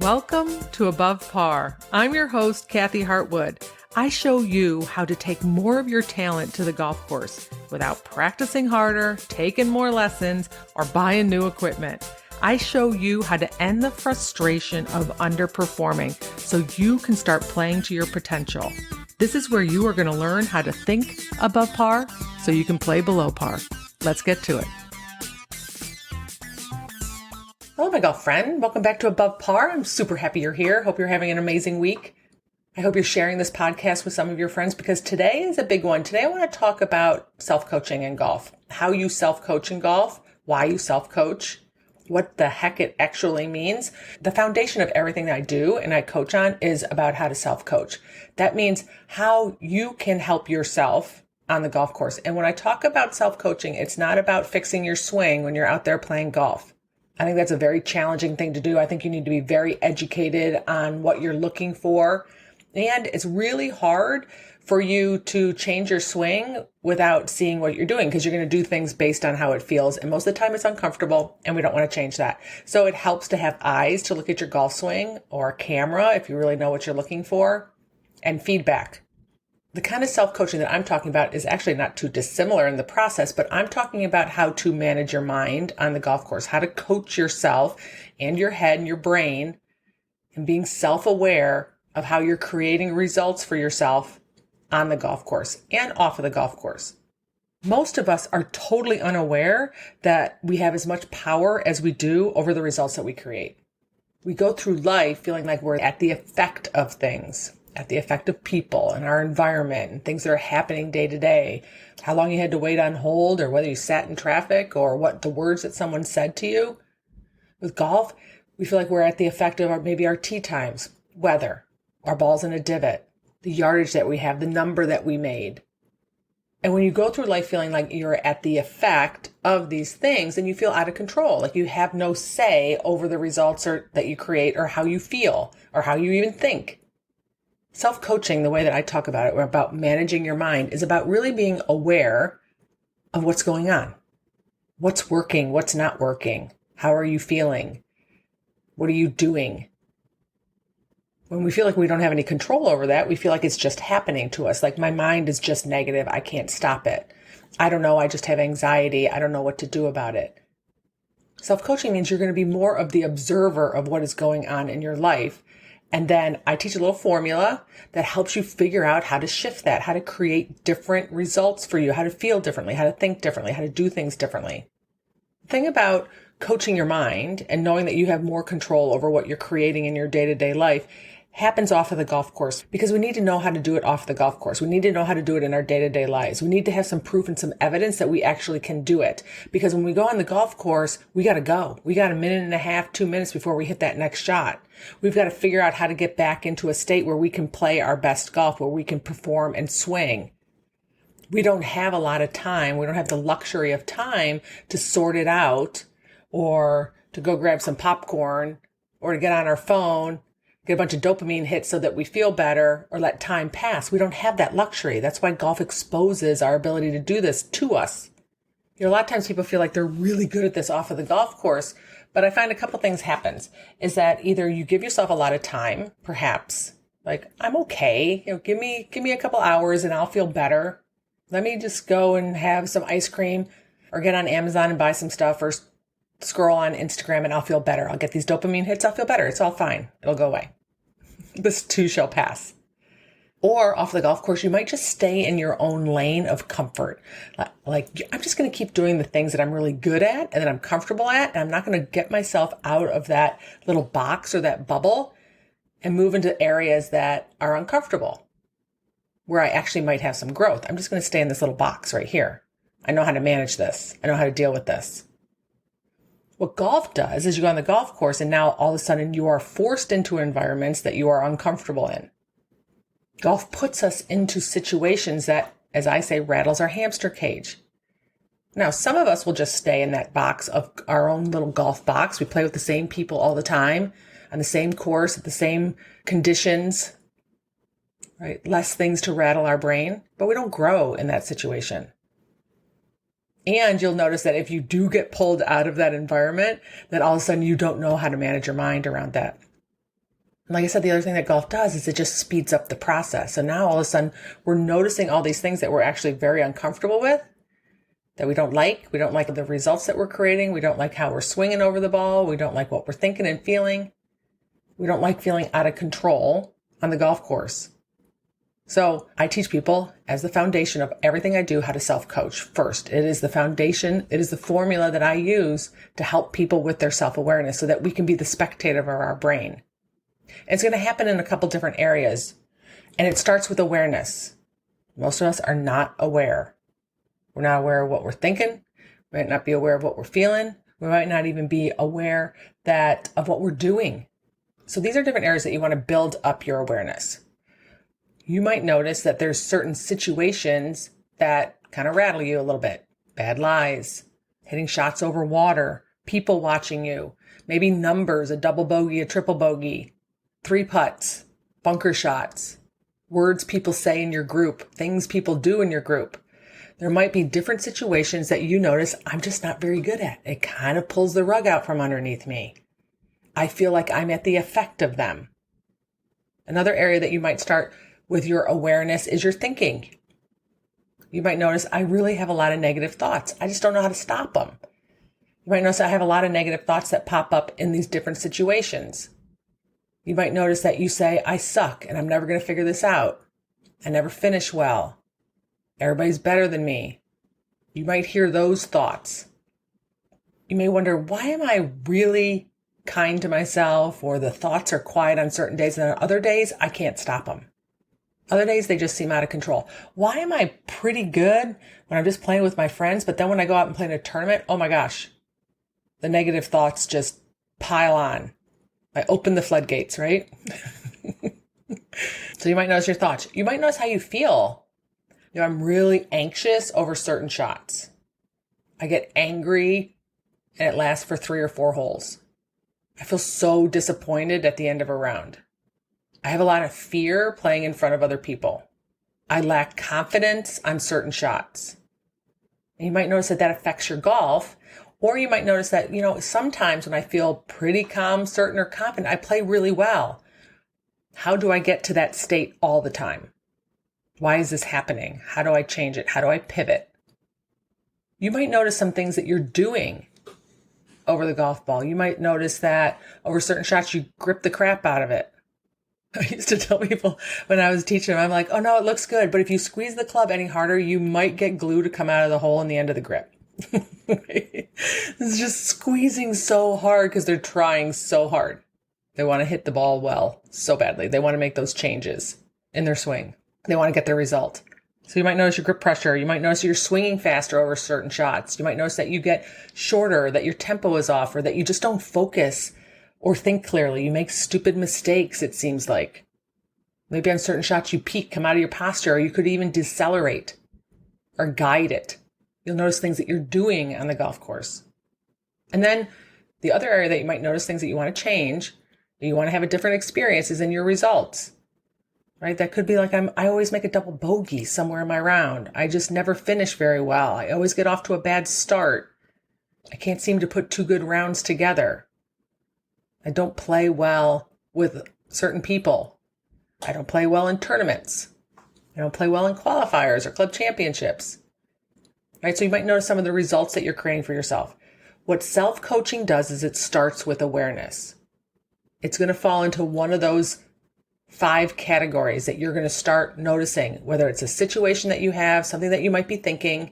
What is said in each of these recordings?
Welcome to Above Par. I'm your host, Kathy Hartwood. I show you how to take more of your talent to the golf course without practicing harder, taking more lessons, or buying new equipment. I show you how to end the frustration of underperforming so you can start playing to your potential. This is where you are going to learn how to think above par so you can play below par. Let's get to it. Hello, my golf friend. Welcome back to Above Par. I'm super happy you're here. Hope you're having an amazing week. I hope you're sharing this podcast with some of your friends because today is a big one. Today I want to talk about self-coaching in golf, how you self-coach in golf, why you self-coach, what the heck it actually means. The foundation of everything that I do and I coach on is about how to self-coach. That means how you can help yourself on the golf course. And when I talk about self-coaching, it's not about fixing your swing when you're out there playing golf. I think that's a very challenging thing to do. I think you need to be very educated on what you're looking for. And it's really hard for you to change your swing without seeing what you're doing because you're going to do things based on how it feels. And most of the time it's uncomfortable and we don't want to change that. So it helps to have eyes to look at your golf swing or a camera if you really know what you're looking for and feedback. The kind of self-coaching that I'm talking about is actually not too dissimilar in the process, but I'm talking about how to manage your mind on the golf course, how to coach yourself and your head and your brain and being self-aware of how you're creating results for yourself on the golf course and off of the golf course. Most of us are totally unaware that we have as much power as we do over the results that we create. We go through life feeling like we're at the effect of things, at the effect of people and our environment and things that are happening day to day, how long you had to wait on hold or whether you sat in traffic or what the words that someone said to you. With golf, we feel like we're at the effect of maybe our tee times, weather, our balls in a divot, the yardage that we have, the number that we made. And when you go through life feeling like you're at the effect of these things, then you feel out of control, like you have no say over the results that you create or how you feel or how you even think. Self-coaching, the way that I talk about it, or about managing your mind, is about really being aware of what's going on. What's working? What's not working? How are you feeling? What are you doing? When we feel like we don't have any control over that, we feel like it's just happening to us. Like my mind is just negative. I can't stop it. I don't know. I just have anxiety. I don't know what to do about it. Self-coaching means you're going to be more of the observer of what is going on in your life. And then I teach a little formula that helps you figure out how to shift that, how to create different results for you, how to feel differently, how to think differently, how to do things differently. The thing about coaching your mind and knowing that you have more control over what you're creating in your day-to-day life happens off of the golf course because we need to know how to do it off the golf course. We need to know how to do it in our day-to-day lives. We need to have some proof and some evidence that we actually can do it. Because when we go on the golf course, we got to go. We got a minute and a half, 2 minutes before we hit that next shot. We've got to figure out how to get back into a state where we can play our best golf, where we can perform and swing. We don't have a lot of time. We don't have the luxury of time to sort it out or to go grab some popcorn or to get on our phone, get a bunch of dopamine hits so that we feel better or let time pass. We don't have that luxury. That's why golf exposes our ability to do this to us. A lot of times people feel like they're really good at this off of the golf course, but I find a couple things happens is that either you give yourself a lot of time, perhaps, like I'm okay, give me a couple hours and I'll feel better. Let me just go and have some ice cream or get on Amazon and buy some stuff or scroll on Instagram and I'll feel better. I'll get these dopamine hits. I'll feel better. It's all fine. It'll go away. This too shall pass. Or off the golf course, you might just stay in your own lane of comfort. Like, I'm just going to keep doing the things that I'm really good at and that I'm comfortable at. And I'm not going to get myself out of that little box or that bubble and move into areas that are uncomfortable, where I actually might have some growth. I'm just going to stay in this little box right here. I know how to manage this. I know how to deal with this. What golf does is you go on the golf course and now all of a sudden you are forced into environments that you are uncomfortable in. Golf puts us into situations that, as I say, rattles our hamster cage. Now, some of us will just stay in that box of our own little golf box. We play with the same people all the time on the same course, at the same conditions, right? Less things to rattle our brain, but we don't grow in that situation. And you'll notice that if you do get pulled out of that environment, that all of a sudden you don't know how to manage your mind around that. And like I said, the other thing that golf does is it just speeds up the process. So now all of a sudden we're noticing all these things that we're actually very uncomfortable with, that we don't like. We don't like the results that we're creating. We don't like how we're swinging over the ball. We don't like what we're thinking and feeling. We don't like feeling out of control on the golf course. So I teach people, as the foundation of everything I do, how to self-coach first. It is the foundation. It is the formula that I use to help people with their self-awareness so that we can be the spectator of our brain. It's going to happen in a couple different areas. And it starts with awareness. Most of us are not aware. We're not aware of what we're thinking. We might not be aware of what we're feeling. We might not even be aware of what we're doing. So these are different areas that you want to build up your awareness. You might notice that there's certain situations that kind of rattle you a little bit. Bad lies, hitting shots over water, people watching you, maybe numbers, a double bogey, a triple bogey, 3 putts, bunker shots, words people say in your group, things people do in your group. There might be different situations that you notice I'm just not very good at. It kind of pulls the rug out from underneath me. I feel like I'm at the effect of them. Another area that you might start with your awareness is your thinking. You might notice I really have a lot of negative thoughts. I just don't know how to stop them. You might notice I have a lot of negative thoughts that pop up in these different situations. You might notice that you say, I suck and I'm never going to figure this out. I never finish well. Everybody's better than me. You might hear those thoughts. You may wonder, why am I really kind to myself? Or the thoughts are quiet on certain days, and on other days, I can't stop them. Other days, they just seem out of control. Why am I pretty good when I'm just playing with my friends, but then when I go out and play in a tournament, oh my gosh, the negative thoughts just pile on. I open the floodgates, right? So you might notice your thoughts. You might notice how you feel. I'm really anxious over certain shots. I get angry and it lasts for 3 or 4 holes. I feel so disappointed at the end of a round. I have a lot of fear playing in front of other people. I lack confidence on certain shots. And you might notice that affects your golf, or you might notice that, sometimes when I feel pretty calm, certain, or confident, I play really well. How do I get to that state all the time? Why is this happening? How do I change it? How do I pivot? You might notice some things that you're doing over the golf ball. You might notice that over certain shots, you grip the crap out of it. I used to tell people when I was teaching them, I'm like, oh no, it looks good. But if you squeeze the club any harder, you might get glue to come out of the hole in the end of the grip. It's just squeezing so hard because they're trying so hard. They want to hit the ball well so badly. They want to make those changes in their swing. They want to get their result. So you might notice your grip pressure. You might notice you're swinging faster over certain shots. You might notice that you get shorter, that your tempo is off, or that you just don't focus or think clearly. You make stupid mistakes, it seems like. Maybe on certain shots you peak, come out of your posture, or you could even decelerate or guide it. You'll notice things that you're doing on the golf course. And then the other area that you might notice things that you want to change, that you want to have a different experience, is in your results. Right? That could be like I always make a double bogey somewhere in my round. I just never finish very well. I always get off to a bad start. I can't seem to put 2 good rounds together. I don't play well with certain people. I don't play well in tournaments. I don't play well in qualifiers or club championships. Right? So you might notice some of the results that you're creating for yourself. What self-coaching does is it starts with awareness. It's going to fall into one of those 5 categories that you're going to start noticing, whether it's a situation that you have, something that you might be thinking.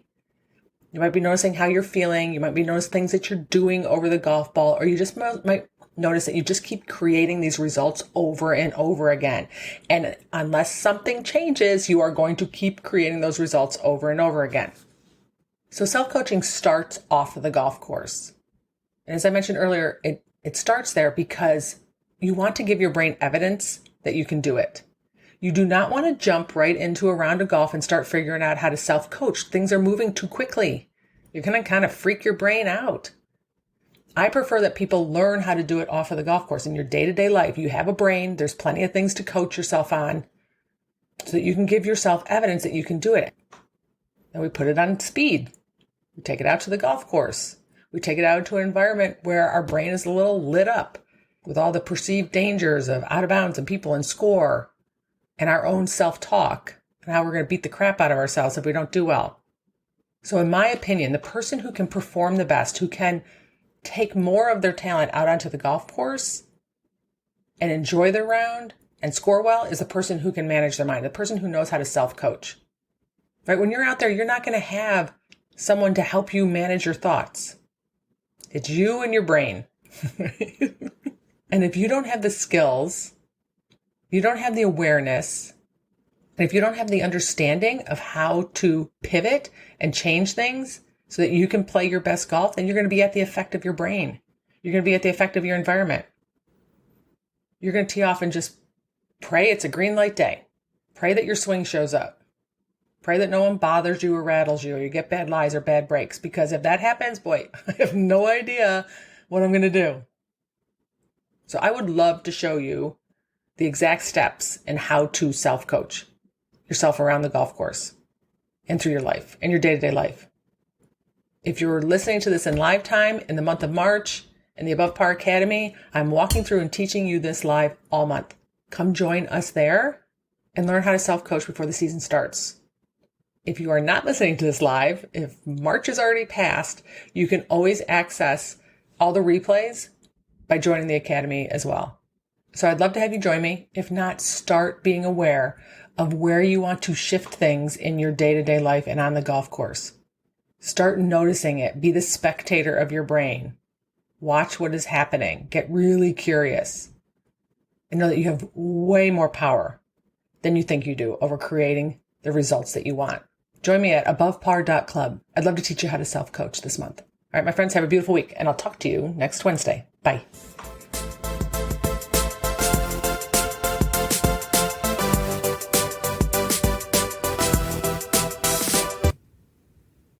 You might be noticing how you're feeling. You might be noticing things that you're doing over the golf ball, or you just might notice that you just keep creating these results over and over again. And unless something changes, you are going to keep creating those results over and over again. So self-coaching starts off of the golf course. And as I mentioned earlier, it starts there because you want to give your brain evidence that you can do it. You do not want to jump right into a round of golf and start figuring out how to self-coach. Things are moving too quickly. You're going to kind of freak your brain out. I prefer that people learn how to do it off of the golf course. In your day-to-day life, you have a brain. There's plenty of things to coach yourself on so that you can give yourself evidence that you can do it. And we put it on speed. We take it out to the golf course. We take it out into an environment where our brain is a little lit up. with all the perceived dangers of out of bounds and people and score and our own self-talk and how we're going to beat the crap out of ourselves if we don't do well. So in my opinion, the person who can perform the best, who can take more of their talent out onto the golf course and enjoy their round and score well, is the person who can manage their mind, the person who knows how to self-coach. Right? When you're out there, you're not going to have someone to help you manage your thoughts. It's you and your brain. And if you don't have the skills, you don't have the awareness, and if you don't have the understanding of how to pivot and change things so that you can play your best golf, then you're going to be at the effect of your brain. You're going to be at the effect of your environment. You're going to tee off and just pray it's a green light day. Pray that your swing shows up. Pray that no one bothers you or rattles you or you get bad lies or bad breaks. Because if that happens, boy, I have no idea what I'm going to do. So I would love to show you the exact steps in how to self-coach yourself around the golf course and through your life and your day-to-day life. If you're listening to this in live time in the month of March in the Above Par Academy, I'm walking through and teaching you this live all month. Come join us there and learn how to self-coach before the season starts. If you are not listening to this live, if March is already passed, you can always access all the replays by joining the Academy as well. So I'd love to have you join me. If not, start being aware of where you want to shift things in your day-to-day life and on the golf course. Start noticing it. Be the spectator of your brain. Watch what is happening. Get really curious. And know that you have way more power than you think you do over creating the results that you want. Join me at abovepar.club. I'd love to teach you how to self-coach this month. All right, my friends, have a beautiful week, and I'll talk to you next Wednesday. Bye.